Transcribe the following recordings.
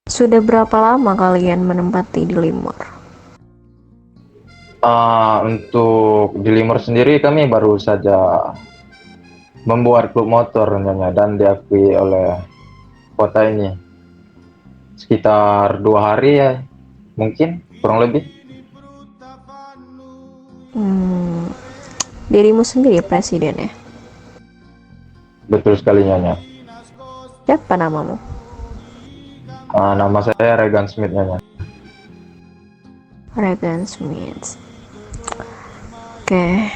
Sudah berapa lama kalian menempati di Limor? Untuk di Limor sendiri kami baru saja membuat klub motor namanya dan diakui oleh kota ini sekitar 2 hari ya, mungkin kurang lebih. Hmm, dirimu sendiri presiden ya? Betul sekali Nyonya. Siapa namamu? Nama saya Regan Smith Nyonya. Regan Smith. Oke,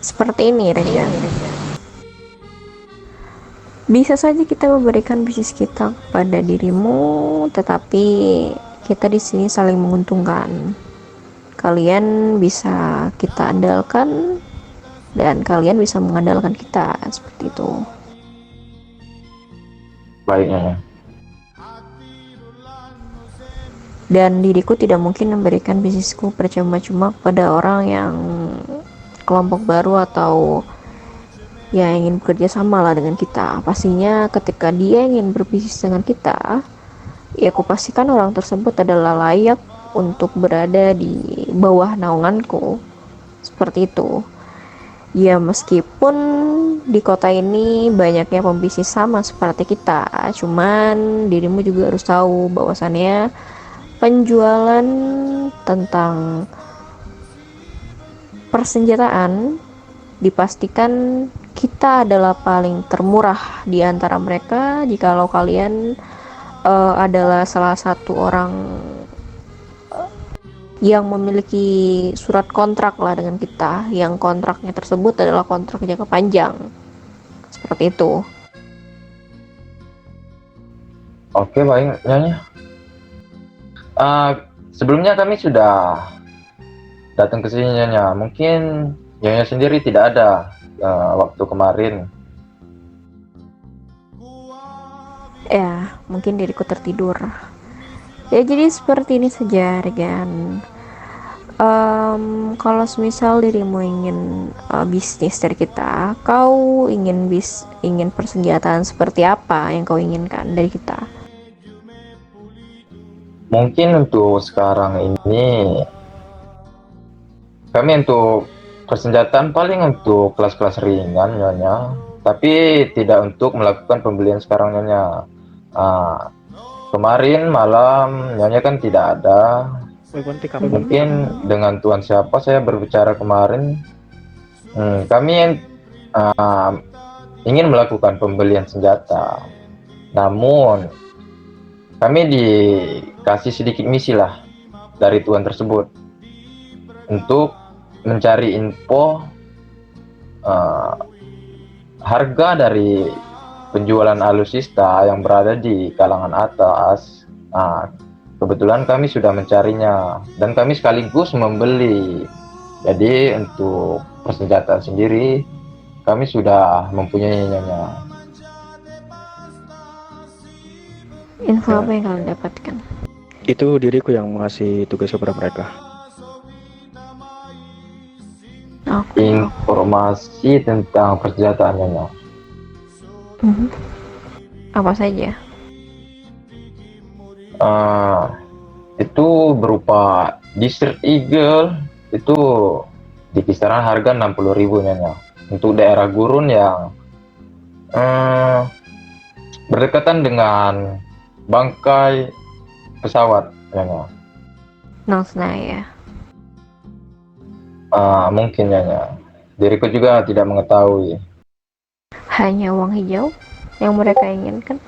seperti ini Regan. Bisa saja kita memberikan bisnis kita kepada dirimu, tetapi kita di sini saling menguntungkan. Kalian bisa kita andalkan dan kalian bisa mengandalkan kita, seperti itu. Baik Nyonya. Dan diriku tidak mungkin memberikan bisnisku percuma-cuma kepada orang yang kelompok baru atau yang ingin bekerja sama lah dengan kita. Pastinya ketika dia ingin berbisnis dengan kita, ya aku pastikan orang tersebut adalah layak untuk berada di bawah naunganku, seperti itu. Ya meskipun di kota ini banyaknya pembisnis sama seperti kita, cuman dirimu juga harus tahu bahwasannya penjualan tentang persenjataan dipastikan kita adalah paling termurah di antara mereka. Jikalau kalian adalah salah satu orang yang memiliki surat kontrak lah dengan kita, yang kontraknya tersebut adalah kontrak jangka panjang, seperti itu. Oke baik Nyonya. Sebelumnya kami sudah datang ke sini Nyonya. Mungkin Nyonya sendiri tidak ada waktu kemarin. Ya mungkin diriku tertidur. Ya jadi seperti ini saja Regan. Kalau semisal dirimu ingin bisnis dari kita, kau ingin persenjataan seperti apa yang kau inginkan dari kita? Mungkin untuk sekarang ini kami untuk persenjataan paling untuk kelas-kelas ringan Nyonya, tapi tidak untuk melakukan pembelian sekarang Nyonya. Kemarin malam Nyonya kan tidak ada. Mungkin dengan tuan siapa saya berbicara kemarin, kami uh, ingin melakukan pembelian senjata. Namun kami dikasih sedikit misi lah dari tuan tersebut untuk mencari info harga dari penjualan alutsista yang berada di kalangan atas. Kebetulan kami sudah mencarinya dan kami sekaligus membeli. Jadi untuk persenjataan sendiri kami sudah mempunyainya. Info Ya, apa yang kalian dapatkan? Itu diriku yang mengasih tugas kepada mereka. informasi tentang persenjataannya. Mhm. Apa saja? Itu berupa Desert Eagle, itu di kisaran harga 60.000 Nyonya. Untuk daerah gurun yang berdekatan dengan bangkai pesawat Nyonya. Nonsna ya. Mungkin Nyonya. Diriku juga tidak mengetahui. Hanya uang hijau yang mereka inginkan.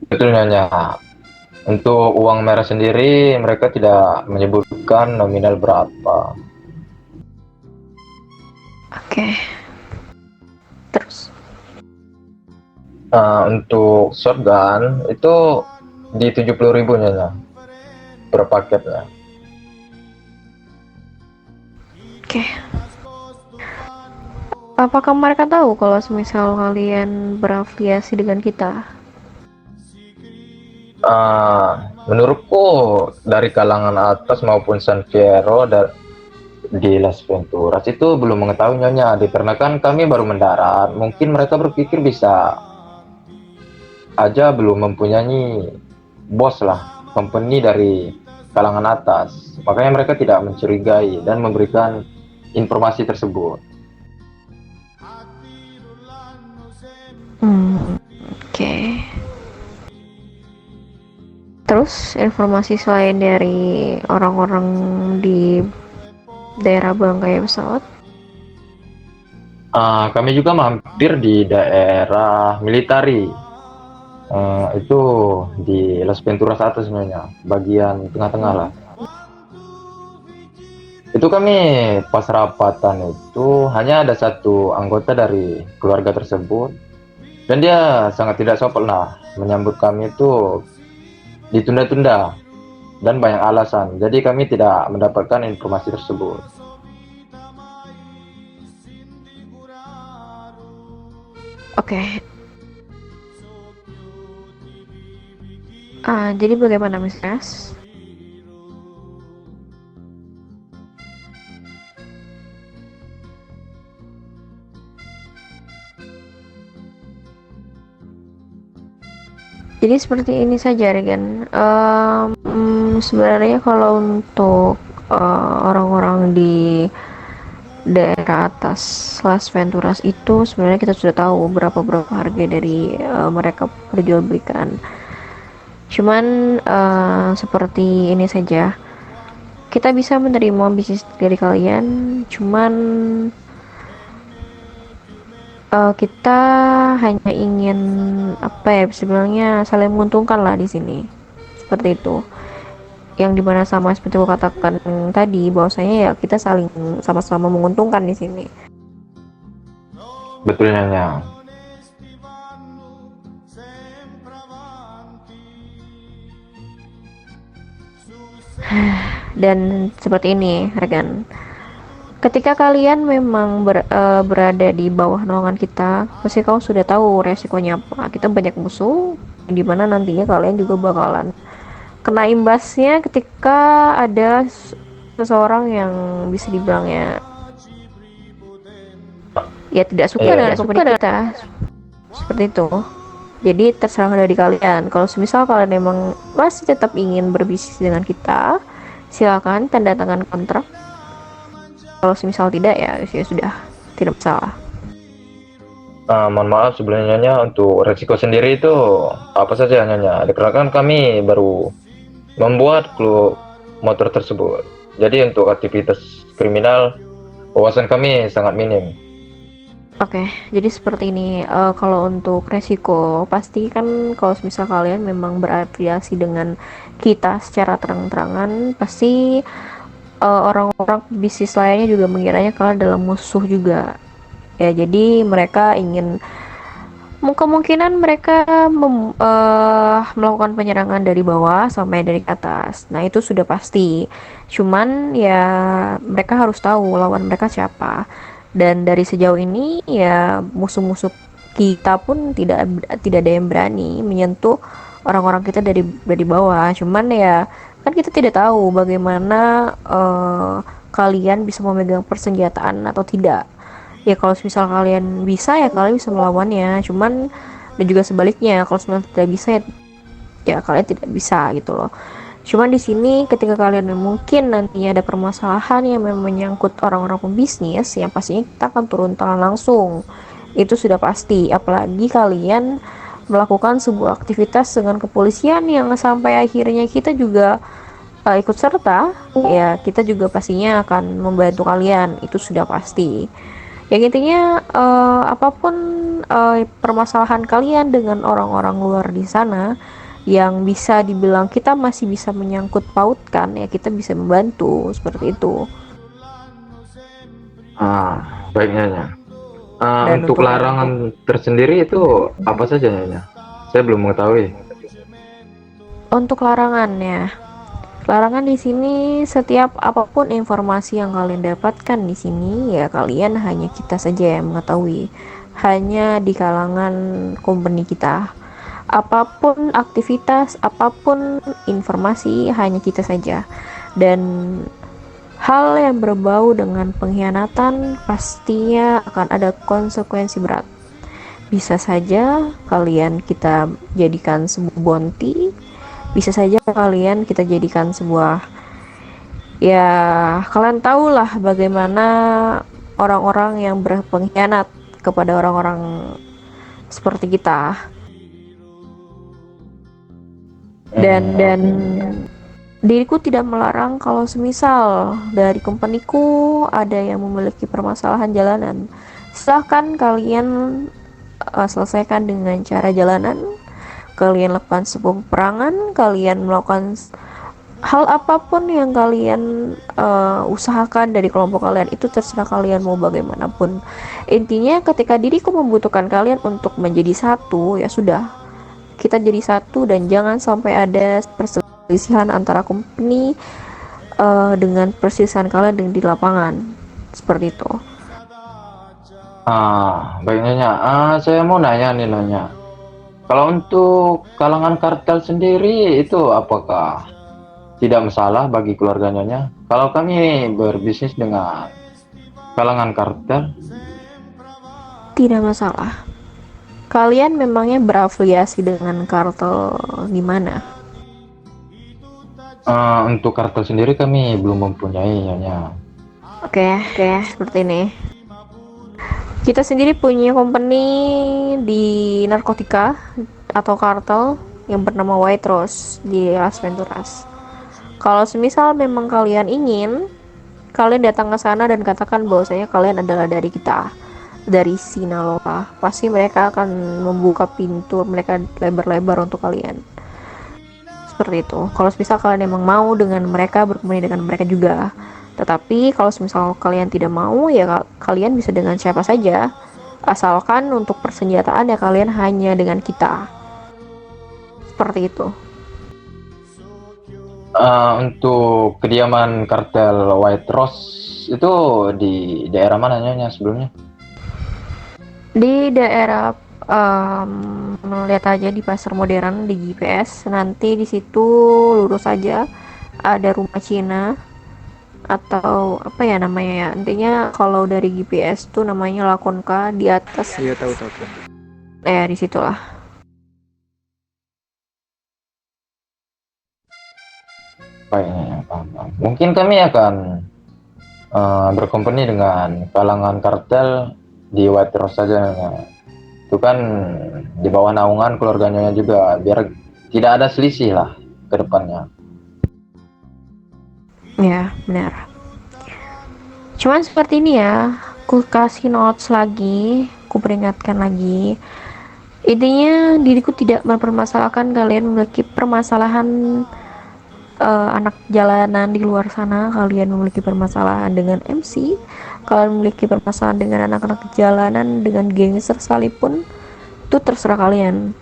Betul Nyonya. Untuk uang merah sendiri mereka tidak menyebutkan nominal berapa. Oke. Terus. Untuk shotgun itu di 70.000 Nyonya per paketnya. Oke. Apakah mereka tahu kalau semisal kalian berafiliasi dengan kita? Menurutku dari kalangan atas maupun San Fierro di Las Venturas itu belum mengetahui Nyonya, dikarenakan kami baru mendarat. Mungkin mereka berpikir bisa aja belum mempunyai bos lah, company dari kalangan atas. Makanya mereka tidak mencurigai dan memberikan informasi tersebut. Oke. Terus informasi selain dari orang-orang di daerah bangkai pesawat? Kami juga mampir di daerah militari. Itu di Las Venturas atas sebenarnya, bagian tengah-tengah lah. Itu kami pas rapatan itu hanya ada satu anggota dari keluarga tersebut dan dia sangat tidak sopan lah menyambut kami itu ditunda-tunda dan banyak alasan. Jadi kami tidak mendapatkan informasi tersebut. Oke. Jadi bagaimana Mas Ras? Jadi seperti ini saja Regan. Sebenarnya kalau untuk orang-orang di daerah atas Las Venturas itu sebenarnya kita sudah tahu berapa harga dari mereka perjualbelikan. Cuman seperti ini saja. Kita bisa menerima bisnis dari kalian, cuman kita hanya ingin sebenarnya saling menguntungkan lah di sini, seperti itu. Yang dimana sama seperti aku katakan tadi, bahwasanya ya kita saling sama-sama menguntungkan di sini. Betul Nyonya. Dan seperti ini Regan, ketika kalian memang berada di bawah naungan kita, pasti kau sudah tahu resikonya apa. Kita banyak musuh, dimana nantinya kalian juga bakalan kena imbasnya ketika ada seseorang yang bisa dibilang ya tidak suka dengan company kita, seperti itu. Jadi terserah dari kalian. Kalau semisal kalian memang masih tetap ingin berbisnis dengan kita, silakan tanda tangan kontrak. Kalau semisal tidak ya sudah, tidak masalah. Mohon maaf sebelumnya Nyonya, untuk resiko sendiri itu apa saja Nyonya? Dikarenakan kami baru membuat klub motor tersebut. Jadi untuk aktivitas kriminal wawasan kami sangat minim. Oke, jadi seperti ini. Kalau untuk resiko, pasti kan kalau misal kalian memang berafiliasi dengan kita secara terang-terangan, pasti orang-orang bisnis lainnya juga mengiranya kalian adalah musuh juga. Ya, jadi mereka ingin, kemungkinan mereka melakukan penyerangan dari bawah sampai dari atas. Nah, itu sudah pasti. Cuman ya mereka harus tahu lawan mereka siapa. Dan dari sejauh ini ya musuh-musuh kita pun tidak ada yang berani menyentuh orang-orang kita dari bawah. Cuman ya kan kita tidak tahu bagaimana kalian bisa memegang persenjataan atau tidak. Ya kalau misal kalian bisa ya kalian bisa melawannya, cuman dan juga sebaliknya kalau misalnya tidak bisa ya kalian tidak bisa gitu loh. Cuman di sini ketika kalian mungkin nantinya ada permasalahan yang menyangkut orang-orang pembisnis, yang pastinya kita akan turun tangan langsung. Itu sudah pasti, apalagi kalian melakukan sebuah aktivitas dengan kepolisian yang sampai akhirnya kita juga ikut serta, ya kita juga pastinya akan membantu kalian, itu sudah pasti. Yang intinya apapun permasalahan kalian dengan orang-orang luar di sana yang bisa dibilang kita masih bisa menyangkut pautkan, ya kita bisa membantu seperti itu. Baiknya Nyonya. Untuk larangan tersendiri itu apa saja Nyonya? Saya belum mengetahui. Untuk larangannya, larangan di sini setiap apapun informasi yang kalian dapatkan di sini ya kalian hanya kita saja yang mengetahui, hanya di kalangan company kita. Apapun aktivitas, apapun informasi hanya kita saja. Dan hal yang berbau dengan pengkhianatan pastinya akan ada konsekuensi berat. Bisa saja kalian kita jadikan sebuah bounty, Bisa saja kalian kita jadikan sebuah, ya kalian tahulah bagaimana orang-orang yang berpengkhianat kepada orang-orang seperti kita. Dan diriku tidak melarang kalau semisal dari companyku ada yang memiliki permasalahan jalanan, silahkan kalian selesaikan dengan cara jalanan. Kalian lakukan sebuah peperangan, kalian melakukan hal apapun yang kalian usahakan dari kelompok kalian, itu terserah kalian mau bagaimanapun. Intinya ketika diriku membutuhkan kalian untuk menjadi satu, ya sudah, kita jadi satu dan jangan sampai ada perselisihan antara company dengan perselisihan kalian di lapangan seperti itu. Baik Nyonya. Saya mau nanya nih Nyonya. Kalau untuk kalangan kartel sendiri itu apakah tidak masalah bagi keluarga Nyonya? Kalau kami berbisnis dengan kalangan kartel, Tidak masalah. Kalian memangnya berafiliasi dengan kartel di mana? untuk kartel sendiri kami belum mempunyai Nyonya. Oke, seperti ini. Kita sendiri punya company di narkotika atau kartel yang bernama White Rose di Las Venturas. Kalau semisal memang kalian ingin, kalian datang ke sana dan katakan bahwasanya kalian adalah dari kita, dari Sinaloa. Pasti mereka akan membuka pintu mereka lebar-lebar untuk kalian. Seperti itu. Kalau semisal kalian emang mau dengan mereka, berkomunikasi dengan mereka juga. Tetapi kalau misal kalian tidak mau, ya kalian bisa dengan siapa saja, asalkan untuk persenjataan ya kalian hanya dengan kita. Seperti itu. Untuk kediaman kartel White Rose itu di daerah mana Nyonya sebelumnya? Di daerah lihat aja di pasar modern di GPS, nanti di situ lurus aja ada rumah Cina atau apa ya namanya ya, intinya kalau dari GPS tuh namanya Lakonka di atas. Iya, tahu. Di situlah. Baik Nyonya, paham. Mungkin kami akan berkompeni dengan kalangan kartel di White Rose saja Nyonya. Itu kan di bawah naungan keluarganya juga, biar tidak ada selisih lah ke depannya. Ya benar, cuman seperti ini ya, aku kasih notes lagi, aku peringatkan lagi. Intinya diriku tidak mempermasalahkan kalian memiliki permasalahan anak jalanan di luar sana, kalian memiliki permasalahan dengan MC, kalian memiliki permasalahan dengan anak-anak jalanan, dengan gangster sekalipun, itu terserah kalian.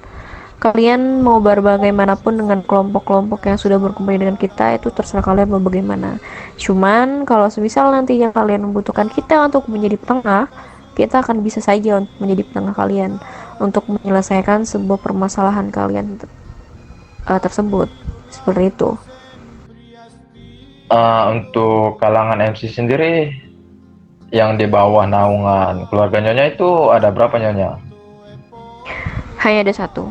Kalian mau bagaimanapun dengan kelompok-kelompok yang sudah berkumpul dengan kita, itu terserah kalian mau bagaimana. Cuman kalau semisal nantinya kalian membutuhkan kita untuk menjadi petengah, kita akan bisa saja untuk menjadi petengah kalian untuk menyelesaikan sebuah permasalahan kalian tersebut. Seperti itu. Untuk kalangan MC sendiri yang di bawah naungan keluarga Nyonya itu ada berapa Nyonya? Hanya ada satu.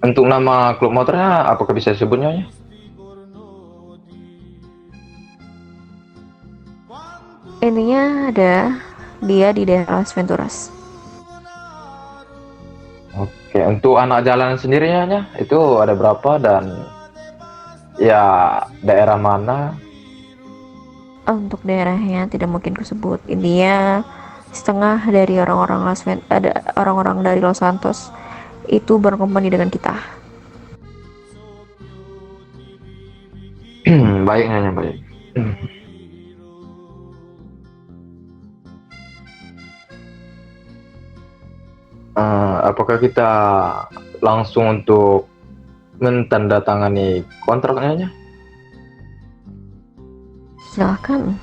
Untuk nama klub motornya apakah bisa disebut Nyonya? Intinya ada dia di daerah Las Venturas. Oke, untuk anak jalanan sendiri Nyonya itu ada berapa dan ya daerah mana? Untuk daerahnya tidak mungkin kusebut. Intinya setengah dari ada orang-orang dari Los Santos itu berkompani dengan kita. Baik Nyonya, baik. Apakah kita langsung untuk mentandatangani kontraknya? Silahkan.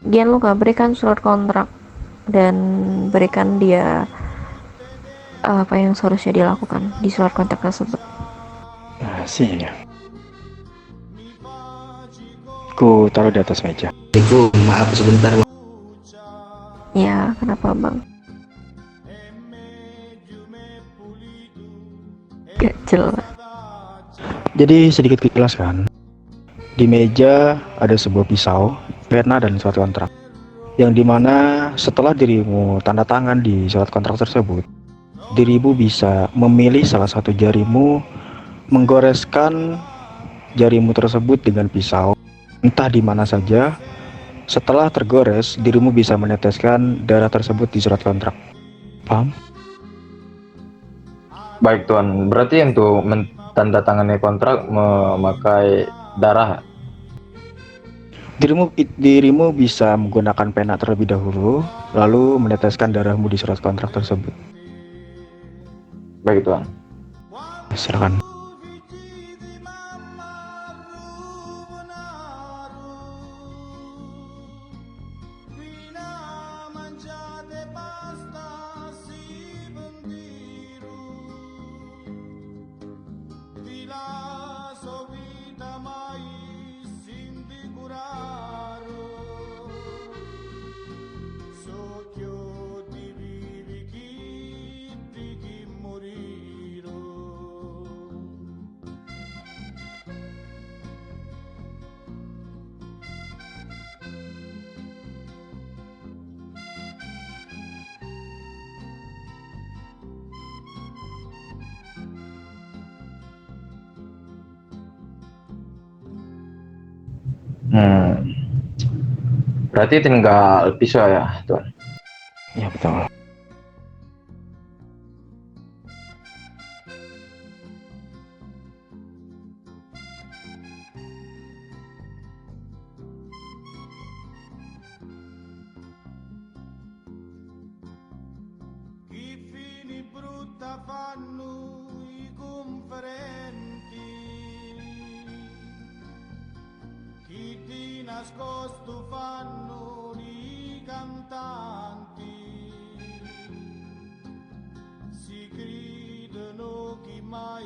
Jangan lupa berikan surat kontrak dan berikan dia apa yang seharusnya dilakukan di surat kontrak tersebut. Sini. Ku taruh di atas meja. Maaf sebentar. Ya, kenapa bang? Gak jelas. Jadi sedikit dijelaskan. Di meja ada sebuah pisau, pena dan surat kontrak. Yang dimana setelah dirimu tanda tangan di surat kontrak tersebut, dirimu bisa memilih salah satu jarimu, menggoreskan jarimu tersebut dengan pisau, entah di mana saja. Setelah tergores, dirimu bisa meneteskan darah tersebut di surat kontrak. Paham? Baik Tuan, berarti untuk mentandatangani kontrak memakai darah. Dirimu bisa menggunakan pena terlebih dahulu, lalu meneteskan darahmu di surat kontrak tersebut. Baik Tuan. Silakan. Berarti tinggal pisau ya Tuan. Ya betul. Nascosto fanno i cantanti, si gridano chi mai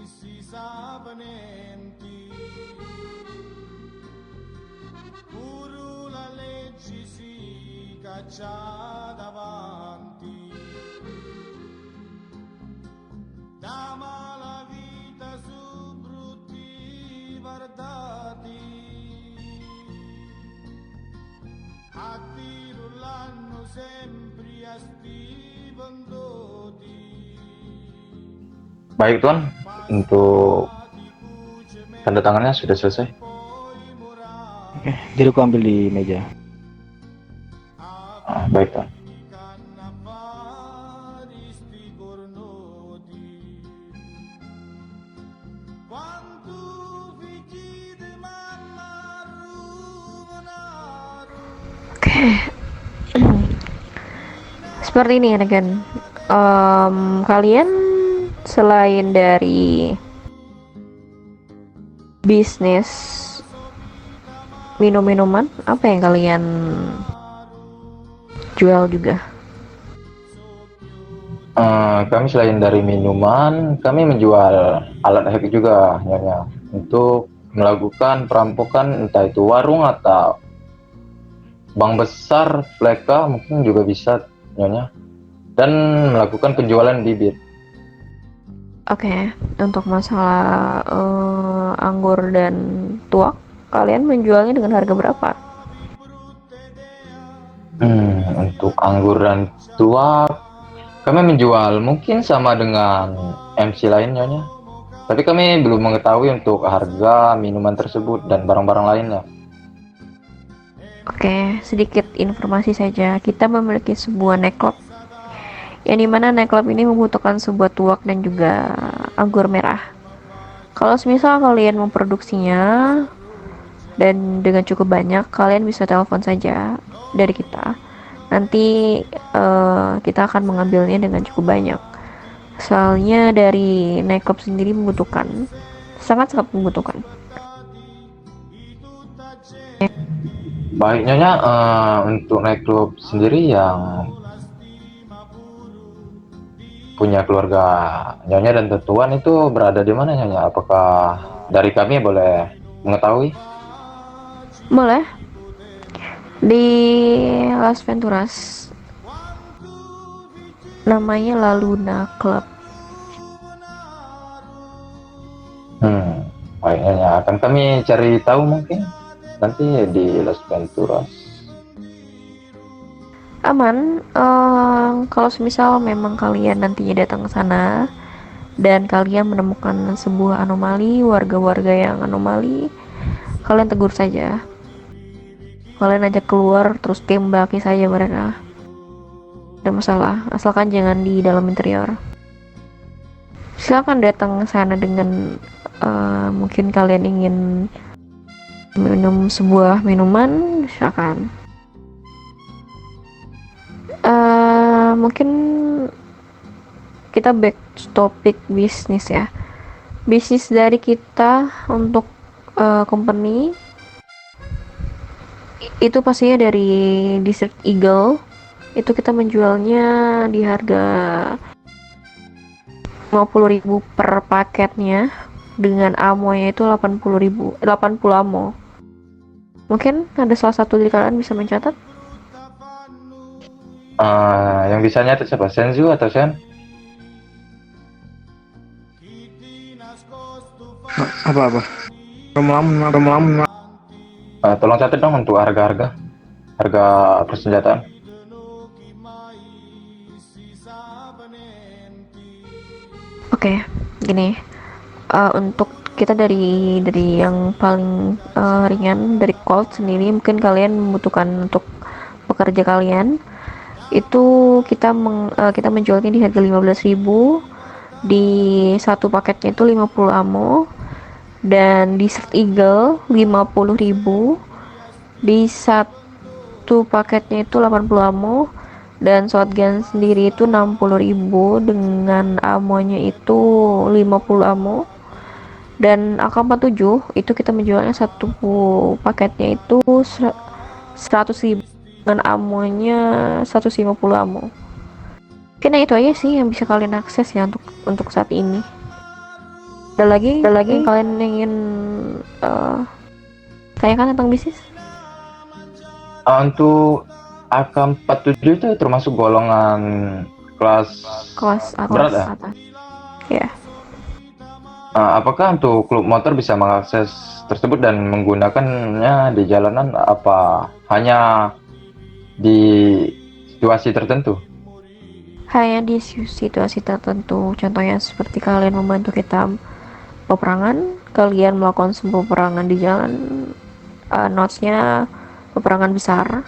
si sa venenti, pure la legge si caccia davanti, da mala vita su brutti guardati. A tiro l'hanno sempre a sti vendoti. Baik Tuan, untuk tanda tangannya sudah selesai. Oke, diriku ambil di meja. Baik Tuan. Seperti ini rekan. Kalian selain dari bisnis minum-minuman, apa yang kalian jual juga? Kami selain dari minuman, kami menjual alat hack juga Nyonya, untuk melakukan perampokan, entah itu warung atau bank besar, fleka mungkin juga bisa Nyonya, dan melakukan penjualan bibit. Oke, untuk masalah anggur dan tuak, kalian menjualnya dengan harga berapa? Untuk anggur dan tuak, kami menjual mungkin sama dengan MC lain Nyonya, tapi kami belum mengetahui untuk harga minuman tersebut dan barang-barang lainnya. Oke, sedikit informasi saja. Kita memiliki sebuah nightclub, yang dimana nightclub ini membutuhkan sebuah tuak dan juga anggur merah. Kalau semisal kalian memproduksinya dan dengan cukup banyak, kalian bisa telepon saja dari kita. Nanti kita akan mengambilnya dengan cukup banyak. Soalnya dari nightclub sendiri membutuhkan, sangat-sangat membutuhkan. Baik Nyonya, untuk nightclub sendiri yang punya keluarga Nyonya dan tentuan itu berada di mana Nyonya? Apakah dari kami boleh mengetahui? Boleh. Di Las Venturas. Namanya La Luna Club. Baiknya akan kami cari tahu mungkin nanti di Las Venturas. Aman. Kalau semisal memang kalian nantinya datang ke sana dan kalian menemukan sebuah anomali, warga-warga yang anomali, kalian tegur saja. Kalian ajak keluar terus tembaki saja mereka. Ada masalah, asalkan jangan di dalam interior. Silakan datang ke sana dengan mungkin kalian ingin minum sebuah minuman, silakan. Mungkin kita back to topic bisnis ya. Bisnis dari kita untuk company itu pastinya dari Desert Eagle. Itu kita menjualnya di harga 50.000 per paketnya, dengan amonya itu 80.000, 80 amo. Mungkin ada salah satu dari kalian bisa mencatat. Yang bisa nyatet siapa? Senzu atau Sen? Apa-apa? Romulamun. Tolong catat dong untuk harga persenjataan. Oke, gini. Untuk kita dari yang paling ringan, dari Colt sendiri, mungkin kalian membutuhkan untuk pekerja kalian itu kita menjualnya di harga 15.000, di satu paketnya itu 50 amo, dan Desert Eagle 50.000, di satu paketnya itu 80 amo, dan shotgun sendiri itu 60.000 dengan amonya itu 50 amo. Dan AK-47 itu kita menjualnya satu paketnya itu 100.000 dengan amonya 150 amo. Mungkin itu aja sih yang bisa kalian akses ya untuk saat ini. Ada lagi yang kalian ingin tanyakan tentang bisnis? Untuk AK-47 itu termasuk golongan kelas Atas. berat ya? Atas. Ya. Apakah untuk klub motor bisa mengakses tersebut dan menggunakannya di jalanan, apa hanya di situasi tertentu? Hanya di situasi tertentu, contohnya seperti kalian membantu kita peperangan, kalian melakukan sebuah peperangan di jalan, notes-nya peperangan besar,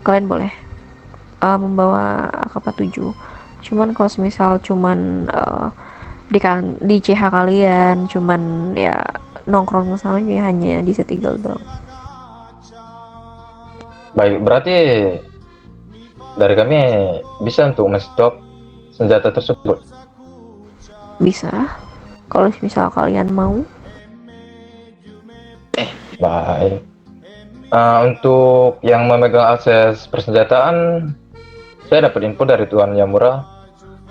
kalian boleh membawa AK-47. Cuman kalau misal cuman di CH kalian cuman ya nongkrong sama ya hanya di Setigel doang. Baik, berarti dari kami bisa untuk menstop senjata tersebut. Bisa, kalau misal kalian mau. Baik. Untuk yang memegang akses persenjataan, saya dapat info dari Tuan Yamura.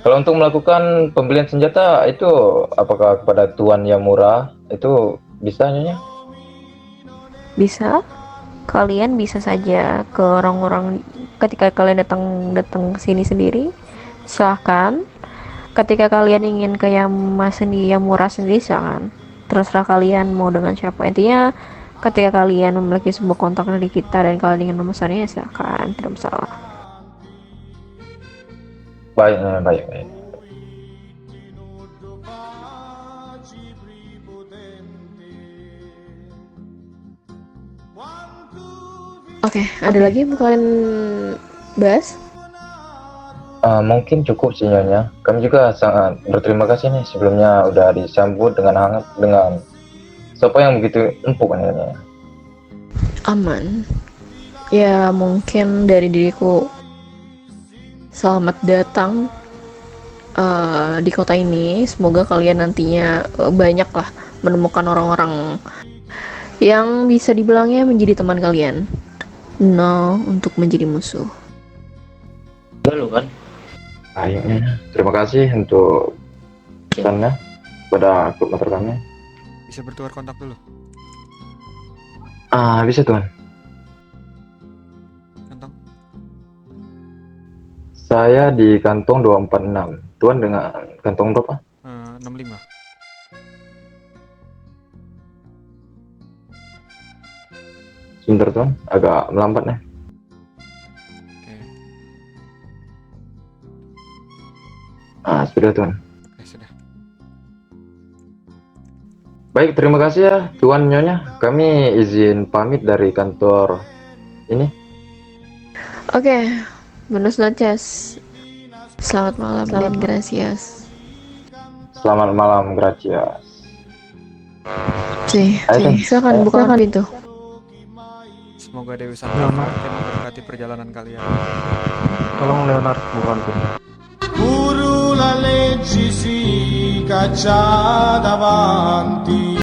Kalau untuk melakukan pembelian senjata itu, apakah kepada Tuan Yamura itu bisa nyonya? Bisa, kalian bisa saja ke orang-orang ketika kalian datang ke sini sendiri, silahkan. Ketika kalian ingin ke Yamura sendiri, silahkan, terserah kalian mau dengan siapa. Intinya ketika kalian memiliki sebuah kontak dari kita dan kalian ingin memesannya, silahkan, tidak masalah. Baik. Oke, ada lagi yang mau kalian bahas? Mungkin cukup sih nyonya. Kami juga sangat berterima kasih nih sebelumnya udah disambut dengan hangat dengan sopo yang begitu empuk nyonya. Aman. Ya mungkin dari diriku, selamat datang di kota ini. Semoga kalian nantinya banyak lah menemukan orang-orang yang bisa dibilangnya menjadi teman kalian, untuk menjadi musuh. Lalu kan? Akhirnya, terima kasih untuk pesannya pada klub motor kami. Bisa bertukar kontak dulu. Bisa Tuan. Kantong. Saya di kantong 246. Tuan dengan kantong berapa? 65. Sebentar Tuan, agak melambat nih. Oke. Sudah Tuan. Oke, sudah. Baik, terima kasih ya Tuan Nyonya. Kami izin pamit dari kantor ini. Oke, buenas noches. Selamat malam dan gracias. Selamat malam, gracias. Cuy, Ayo, silakan bukakan pintu. Semoga Dewi Santi memberkati perjalanan kalian. Tolong Leonard bukan pintu. Pure la legge si caccia davanti.